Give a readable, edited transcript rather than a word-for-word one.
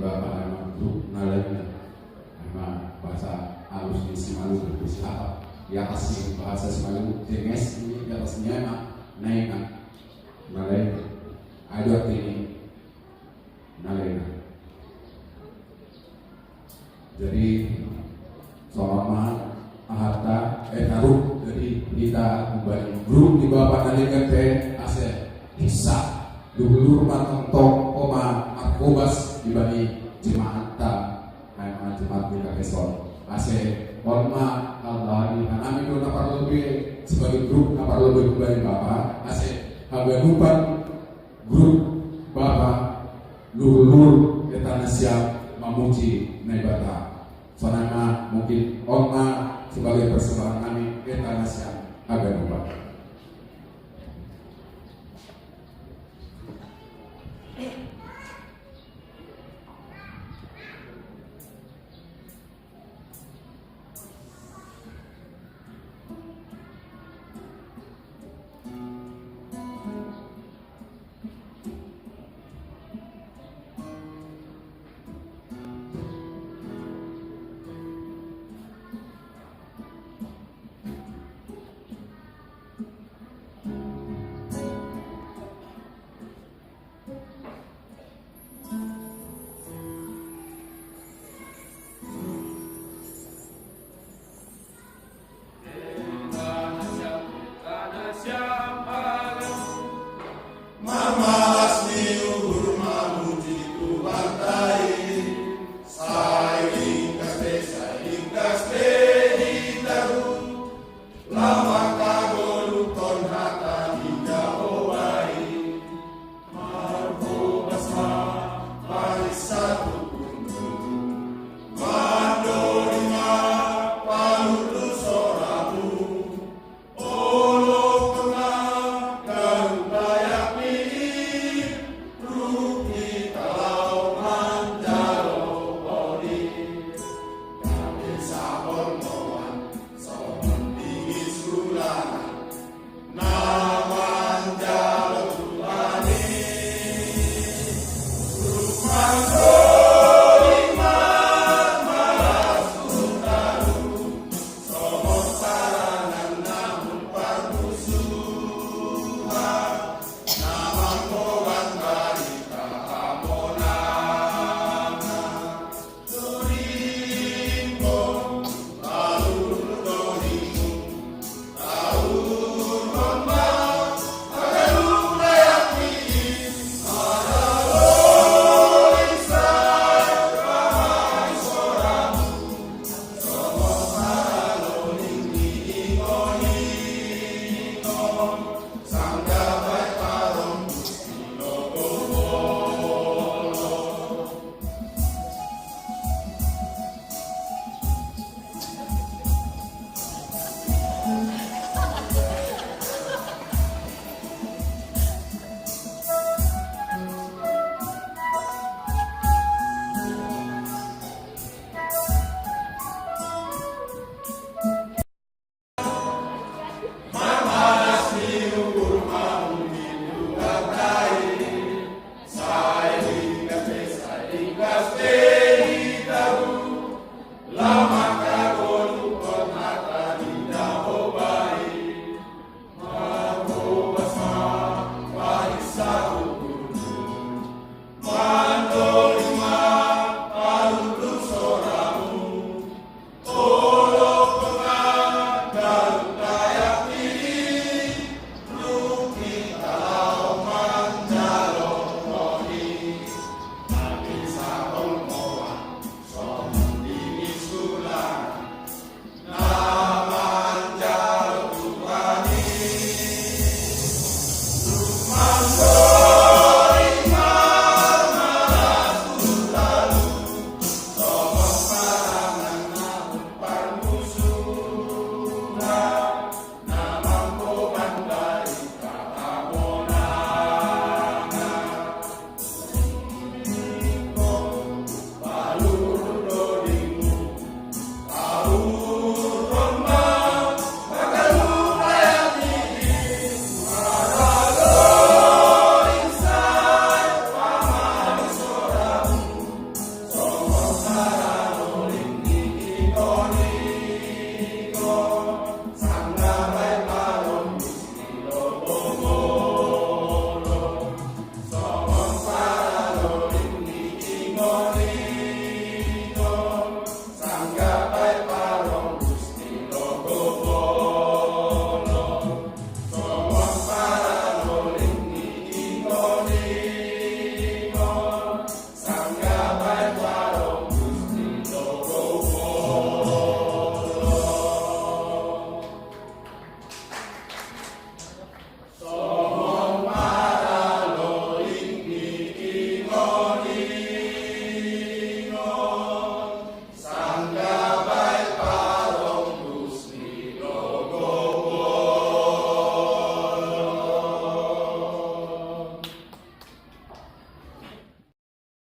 Bapak untuk nalainya nama bahasa halus di Simalu berbisa apa di atas bahasa Simalu jenges ini di atasnya mah naik nalai ada ini nalai. Jadi selama harta taruh jadi kita kembali grup di bawah nalikan teh ase hiksa dulu matang tok koma markobas dibanding jemaat ayam jemaat kita kesol ase hormat Allah di kami itu napar lebih sebagai grup napar lebih kembali bapak ase habanupan grup bapak lur kita siap memuji nebata soalnya mungkin oma sebagai persembahan kami kita siap habanupan.